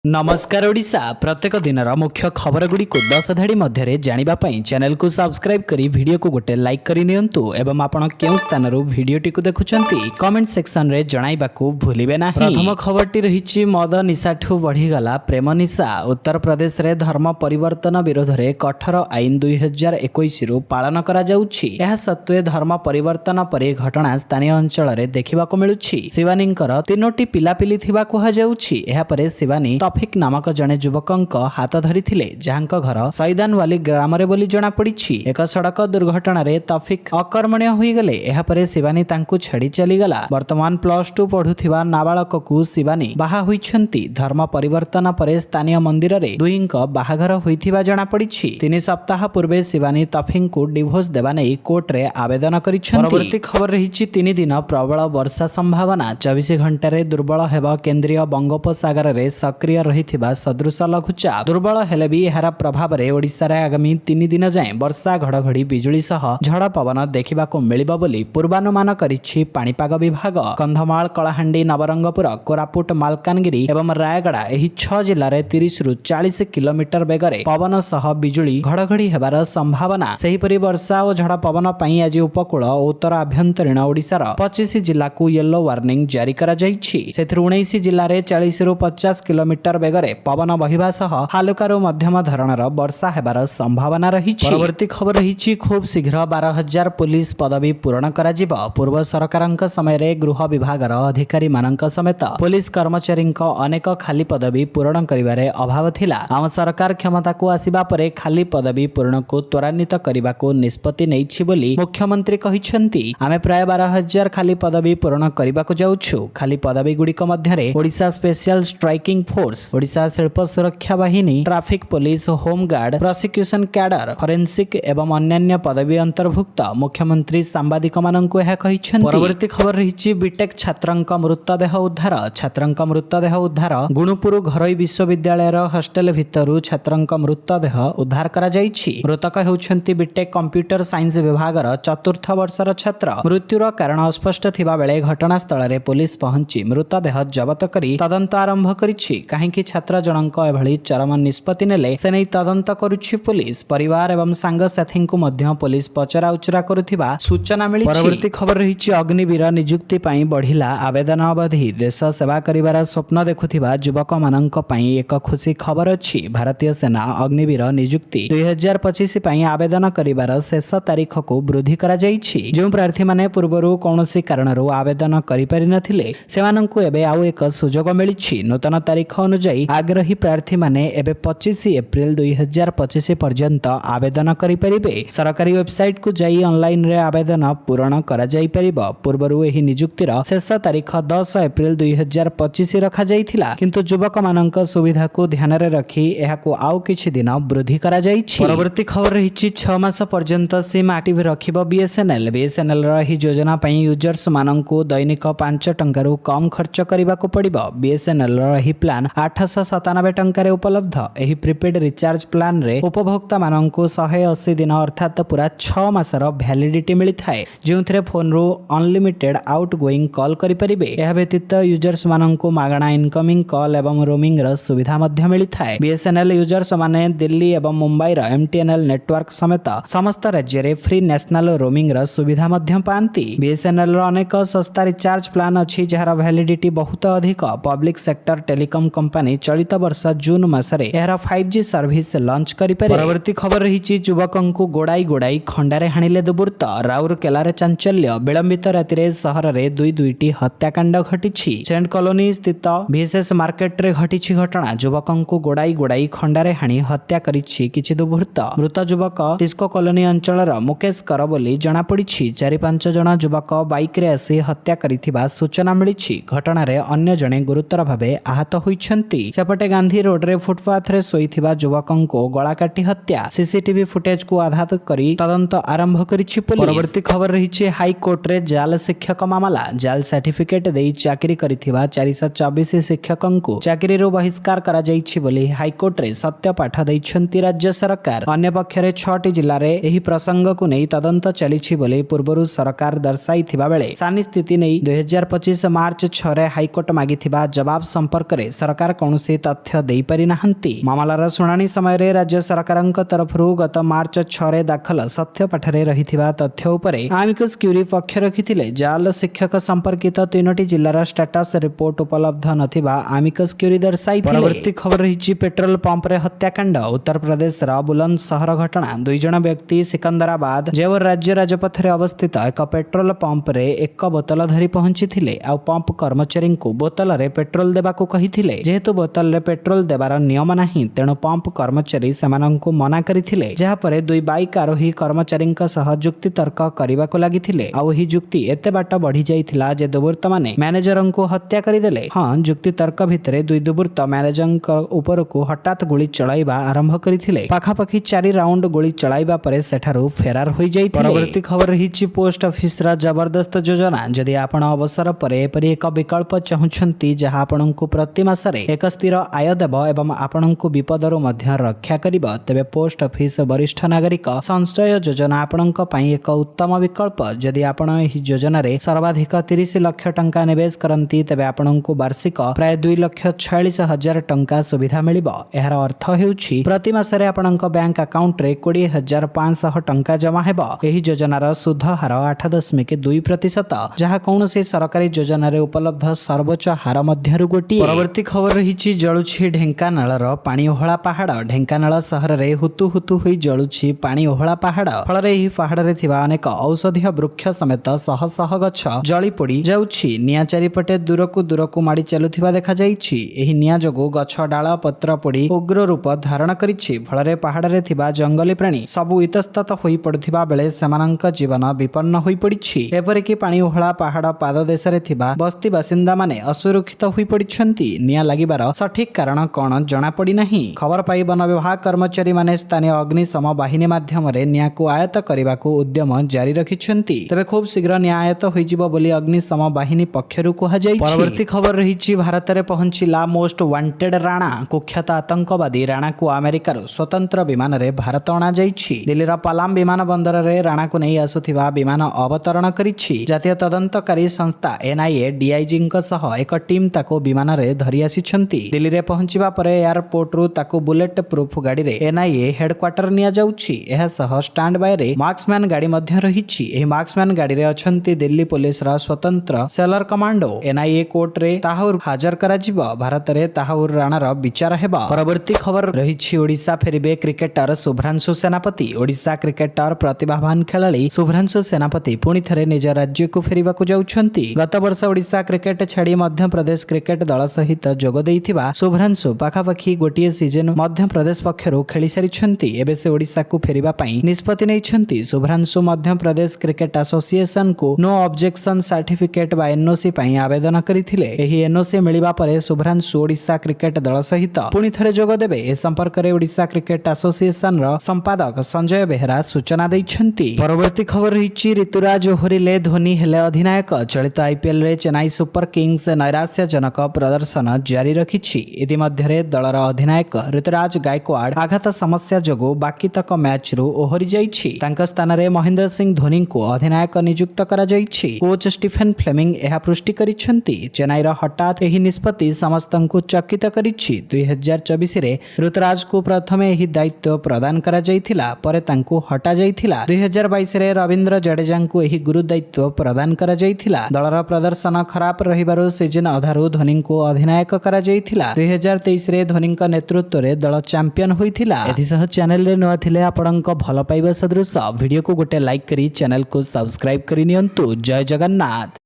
नमस्कार ओडिशा प्रत्येक दिन मुख्य खबर गुड़ी को 10 धाड़ी मध्य जानापी चैनल को सब्सक्राइब करी वीडियो को गोटे लाइक करनी एवं आपण केउ स्थान भिडियोटी को देखुंत कमेंट सेक्शन रे जणाइबाकू भूलिबे नाही। प्रथम खबरटी रही मद निशाठू बढ़ीगला प्रेम निशा। उत्तर प्रदेश रे धर्म परिवर्तन विरोध में कठोर आईन 2021 रु पालन करा जाउछि। एहा सत्वे धर्म परिवर्तन परे घटना स्थानीय अंचल रे देखिबाकू मिलुछि। शिवानींकर 3टी पिलापिली थिबा कुहा जाउछि। एहा परे शिवानी तफिक नामक जने युवक हाथ धरी जहां घर सैदानवाली ग्राम बोली जना पड़ी। एक सड़क दुर्घटना रे तफिक अकर्मण्य होईगले। एहा परे शिवानी तांकु छेड़ी चलीगला। वर्तमान +2 पढ़ुथिबा नाबालक को शिवानी बाहा होईछंती। धर्म परिवर्तन परे स्थानीय मंदिर रे दुईंक बाहाघर होईथिबा जना पड़ी। 3 सप्ताह पूर्वे शिवानी तफिक को डिवोर्स देबा नै कोर्ट रे आवेदन करिछंती। परवर्ती खबर रही 3 दिन प्रबल वर्षा संभावना। 24 घंटा रे दुर्बल हेबा केंद्रीय बंगोपसागर रे सक्रिय रहिथिबा सदृश लघुचाप। दुर्बल हेले भी एहार प्रभाव रे ओडिशा रे आगामी 3 दिन जाए वर्षा घड़घड़ी बिजुली सह झड़ पवन देखिबाकू मिलिबा बोली पूर्वानुमान करिछि पाणीपाग विभाग। कंधमाल कलाहांडी नवरंगपुर कोरापुट मालकानगिरी एवं रायगड़ा एही 6 जिल्ला रे 30 रु 40 किलोमीटर बेगरे पवन सह बिजुली घड़घड़ी हेबार संभावना। सेहिपरि वर्षा और झड़ पवन पई आज उपकूल और उत्तर आभ्यंतरीण ओडिशार 25 जिल्ला को येलो वार्निंग जारी करा जाइछि। सेथिरु 19 जिल्ला रे 40 रु 50 किलोमीटर बेगरे पवन बहिबा सह हालुकारु मध्यम धरणर वर्षा हेबार संभावना रही। परवर्ती खबर रही खूब शीघ्र 12,000 पुलिस पदवी पूरण करा जिवो। पूर्व सरकारक समय रे गृह विभागर अधिकारी मानक समेत पुलिस कर्मचारी अनेक खाली पदवी पूरण करिबारे अभाव थिला। आम सरकार क्षमता को आसीबा परे खाली पदवी पूरण को त्वरान्वित करने को निष्पत्ति नैछि बोली मुख्यमंत्री कहिछंती। आमे प्राय 12,000 खाली पदवी पूरण करने को जाउछु। खाली पदवी गुड़िक मध्यरे Odisha special striking force, Odisha शिल्प सुरक्षा बाहिनी, traffic police, home guard, prosecution cadre, forensic एवं अन्य पदवी अंतर्भुक्त। मुख्यमंत्री सांबादिक माननकु यह कहिछन्ति। परवर्ती खबर रही बीटेक छात्रंक मृतदेह उद्धार। छात्रंक मृतदेह उद्धार। गुणुपुर घरोई विश्वविद्यालय हॉस्टेल भितरु छात्रंक मृतदेह उद्धार करा जाइछि। मृतक हेउछन्ति बीटेक कंप्यूटर साइंस विभागर 4th वर्षर छात्र। मृत्युर कारण अस्पष्ट थिबा बेले घटनास्थल रे पुलिस पहुंची मृतदेह जबत करी तदंत आरंभ करिछि। काहेकि छात्र जनक एभली चरम निष्पत्ति नेले से नै तदंत करुछि पुलिस। परिवार एवं सांग साथी को मध्य पुलिस पचरा उचरा करुथिबा सूचना मिली। परवर्ती खबर रही अग्निवीर नियुक्ति पई बढ़िला आवेदन अवधि। देश सेवा करिवार स्वप्न देखुथिबा युवक माननक पई एक खुशी खबर अछि। भारतीय सेना अग्निवीर नियुक्ति 2025 पई आवेदन करिवार शेष तारीख को वृद्धि करा जाइछि। जो प्रार्थी माने पूर्वरु कोनोसी कारणरू आवेदन करि पारि नथिले सेमाननकु एबे आउ एक सुजोग मिलिछि। नूतन तारीख अनुसार आग्रही प्रार्थी माने एबे 25 एप्रिल 2025 पर्यंत आवेदन करि परिबे। सरकारी वेबसाइट को जाई ऑनलाइन रे आवेदन पूर्ण करा जाई परिबो। पूर्वरु एही नियुक्तिर शेष तारीख 10 एप्रिल 2025 रखा जाइथिला, किंतु युवक माननक सुविधा को ध्यान रे रखी एहाकू आउ किछि दिन वृद्धि करा जाइछि। परवर्ती खबर रही 6 मास पर्यंत सिम एक्टिव रखिबो बीएसएनएल। बीएसएनएल रा ही योजना पई यूजर्स माननकू दैनिक 5 टंका रु कम खर्च करबाकू पड़िबो। बीएसएनएल रा ही प्लान 897 टंका रे उपलब्ध। एही प्रीपेड रिचार्ज प्लान रे उपभोक्ता माननकू 180 दिन अर्थात पूरा 6 मासर वैलिडिटी मिली थाए, जोंथरे फोन रो अनलिमिटेड आउटगोइंग कॉल करि परिबे। एहा व्यतीत यूजर्स माननकू मागणा इनकमिंग कॉल एवं रोमिंग र सुविधा मध्य मिली थाए। बीएसएनएल यूजर्स माने दिल्ली एवं मुंबई र एमटीएनएल नेटवर्क समेत समस्त राज्य रे फ्री नेशनल रोमिंग र सुविधा मध्य पांती। बीएसएनएल रो अनेक सस्ता रिचार्ज प्लान अछि जहार वैलिडिटी बहुत अधिक। पब्लिक सेक्टर टेलीकॉम कंपनी चलित वर्ष जून मासरे एहार 5G सर्विस लॉन्च करि पारे। परवर्ती खबर रही युवकंकु गोड़ाई गोड़ाई खंडारे हाणिले दुर्बृत्त। राउरकेला रे चांचल्य। विलंबित राति रे सहर रे दुईटी हत्याकांड घटिछि। सेंट कॉलोनी स्थित विशेष मार्केट रे घटिछि घटना। युवकंकु गोड़ाई गोड़ाई खंडारे हाणी हत्या करिछि किछि दुर्बृत्त। मृत युवक टिस्को कॉलोनी अंचलर मुकेश कर बोली जणा पड़िछि। 4-5 जण युवक बाइक रे आसी हत्या करिथिबा सूचना मिलिछि। घटना रे अन्य जणे गुरुतर भाबे आहत होइछन्ति। सेपटे गांधी रोड रे फुटपाथ रे सोईथिबा युवकंको गला काटी हत्या। सीसीटीवी फुटेज को आधार करी तदंत आरंभ करिछि पुलिस। परवर्ती खबर रही हाई कोर्ट रे जाल शिक्षक मामला। जाल सर्टिफिकेट देई चाकरी करिथिबा 424 शिक्षकंको चाकरी रो बहिष्कार करा जाइछि बोली हाई कोर्ट रे सत्य पाठ दैछन्ति राज्य सरकार। अन्य पक्षरे 6टी जिल्ला रे एही प्रसंग को नै तदंत चलिछि बोली पूर्वरु सरकार दर्शाइथिबा बेले सानी स्थिति नै 2025 मार्च 6 रे हाई कोर्ट मागिथिबा जवाब संपर्क रे सरकार सरकार कौनसी तथ्य देई पारि नाहंती। मामलार शुणाणी समय राज्य सरकारक तरफरु गत मार्च 6 दाखल सत्य पाठरे रहिथिबा तथ्य उपरे आमिकस क्यूरी पक्ष रखिथिले। जाल शिक्षक संपर्कित 3टी जिल्लार स्टेटस रिपोर्ट उपलब्ध नथिबा आमिकस क्यूरी दर्शाई। परवर्ती खबर रही पेट्रोल पंप रे हत्याकांड। उत्तर प्रदेश बुलंद शहर घटना। 2 जण व्यक्ति सिकंदराबाद जेवर राज्य राजपथ रे अवस्थित एक पेट्रोल पंप रे एक बोतल धरी पहुंची थिले। आ पंप कर्मचारी को बोतल रे पेट्रोल देबाको कहिथिले। जेहेतु बोतल रे पेट्रोल देबार नियम नाही तेणु पंप कर्मचारी सेमानंकु मना करिथिले। जहा परे 2 बाइक आरोही कर्मचारींक सह जुक्ति तर्क करिबाको लागिथिले। आ ओही जुक्ति एते बाट बढ़ी जाइथिला जे दुर्बृत्त माने मैनेजरंकु हत्या करिदेले। हां जुक्ति तर्क भितरे 2 दुर्बृत्त मैनेजरंक उपरकु हठात गोली चलाइबा आरंभ करिथिले। पाखापाखि 4 राउंड गोली चलाइबा परे सेठारु फेरार होई जाइथिले। परवर्ती खबर रहिछि पोस्ट ऑफिस रा जबरदस्त योजना। जदि आपण अवसर परे एपरि एक विकल्प चाहुछंती जहा आपनकु प्रति मासरे एक स्थिर आय देब एवं आपनकु विपदरु मध्य रक्षा करिब तेबे पोस्ट ऑफिस वरिष्ठ नागरिक संचय योजना आपनक पई एक उत्तम विकल्प। जदि आपण एही योजना रे सर्वाधिक 30 लाख टंका निवेश करंती तेबे आपनकु वार्षिक प्राय 2,46,000 टंका सुविधा मिलिबो। एहार अर्थ हेउछि प्रति मासरे आपनक बैंक अकाउंट रे 20,500 टंका जमा हेबो। एही योजनार सुध हार 8.2% जहा कौनसी सरकारी योजना रे उपलब्ध सर्वोच्च हार मध्यरु गोटिए। परवर्ती खबर रहिछि जळुछि ढेंकानाळर पानी ओहळा पहाड़। ढेंकानाळ सहर रे हुतु हुतु होई जळुछि पानी ओहळा पहाड़। फଳରେ एही पहाड़ रे थिबा अनेक औषधीय वृक्ष समेत शह शह गछ जळी पड़ी जाउछि। निया चारिपटे दूरकु माडी चलुथिबा देखा जाइछि। एही निया जोगु गछ डाळ पत्र पड़ी उग्र रूप धारण करिछि। फଳରେ पहाड़ रे थिबा जंगली प्राणी सबु इतस्तत होई पडुथिबा बेले सेमानंक जीवन विपन्न होई पड़िछि। एपरि कि पानी ओहळा पहाड़ पाद देश रे थिबा बस्ती बासिंदा माने असुरक्षित होई पड़िछंती। निया लागिबार सठिक कारण कोन जणा पड़ी नाही। खबर पाई वन विभाग कर्मचारी माने स्थानीय अग्निशम बाहिनी माध्यम रे निया को आयत करबाको उद्यम जारी रखिछंती। तबे खूब शीघ्र निया आयत होई जिवो बोली अग्निशम बाहिनी पक्षरु कहा जाइछि। परवर्ती खबर रहिछि भारत रे पहुंचिला मोस्ट वांटेड राणा। कुख्यात आतंकवादी राणा को अमेरिकार स्वतंत्र विमान रे भारत अणा जाइछि। दिल्लीर पालाम विमान बंदर रे राणा को नै आसुथिबा विमान अवतरण करिछि। जातीय तदंतकारी संस्था एनआईए डीआईजी सह एक टीम ताको विमान रे धरि आसिछंती। दिल्ली रे पहुंचिबा परे एयरपोर्ट रु ताको बुलेट प्रूफ गाड़ी रे एनआईए हेडक्वार्टर निया जाउछि। एहा सह स्टैंड बाय रे मार्क्समैन गाड़ी मध्य रहिछि। एही मार्क्समैन गाड़ी रे अछंती दिल्ली पुलिस रा स्वतंत्र सेलर कमांडो। एनआईए कोर्ट रे ताहाउर हाजर करा जिवो। भारत रे ताहाउर राणार विचार हेबा। परवर्ती खबर रहिछि ओडिशा फेरिबे क्रिकेटर शुभ्रांशु सेनापति। ओडिशा क्रिकेटर प्रतिभावान खेलाड़ी शुभ्रांशु सेनापति पुणी थरे निज राज्य को फेरिबाकु जाउछंती। गत वर्ष ओडिशा क्रिकेट छाड़ी मध्य प्रदेश क्रिकेट दल सहित जोग देइथिबा शुभ्रांशु पाखापाखि गोटिए सीजन मध्य प्रदेश पक्षरु खेली सारिछंती। एबे से ओडिशा को फेरिबा पई निष्पत्ति नैछंती। शुभ्रांशु मध्य प्रदेश क्रिकेट एसोसिएशन को नो ऑब्जेक्शन सर्टिफिकेट बा एनओसी पई आवेदन करिथिले। एही एनओसी मिलिबा परे शुभ्रांशु ओडिशा क्रिकेट दल सहित पुणी थरे जोग देबे। ए संपर्क रे ओडिशा क्रिकेट एसोसिएशन रो संपादक संजय बेहरा सूचना दैछंती। परवर्ती खबर रहिछि ऋतुराज ओहरिले धोनी हेले अधिनायक। चलित आईपीएल रे चेन्नई सुपर किंग्स नैराश्यजनक प्रदर्शन जारी रखिछि। इतिमध्ये दलर अधिनायक ऋतुराज गायकवाड़ आघात समस्या जोगु बाकी तक मैच रु ओहरि जाइछि। तांका स्थान रे महेंद्र सिंह धोनी को अधिनायक नियुक्त करा जाइछि। कोच स्टीफेन फ्लेमिंग एहा पुष्टि करिछंती। चेन्नईर हठात एही निष्पत्ति समस्तंकु चकित करिछि। 2024 रे ऋतुराज को प्रथमे एही दायित्व प्रदान करा जाइथिला परे तांकु हटा जाइथिला। 2022 रे रविंद्र जडेजांकु एही गुरु दायित्व प्रदान करा जाइथिला। दलर प्रदर्शन खराब रहिबारु सीजन अधारु धोनी को अधिनायक करा जाइथिला। 2023 रे धोनी का नेतृत्व रे दल चैंपियन होइथिला। एथि सह चैनल रे नवा थिले आपणक भल पाइबा सदृश वीडियो को गोटे लाइक करी चैनल को सब्सक्राइब करि नियंतु। जय जगन्नाथ।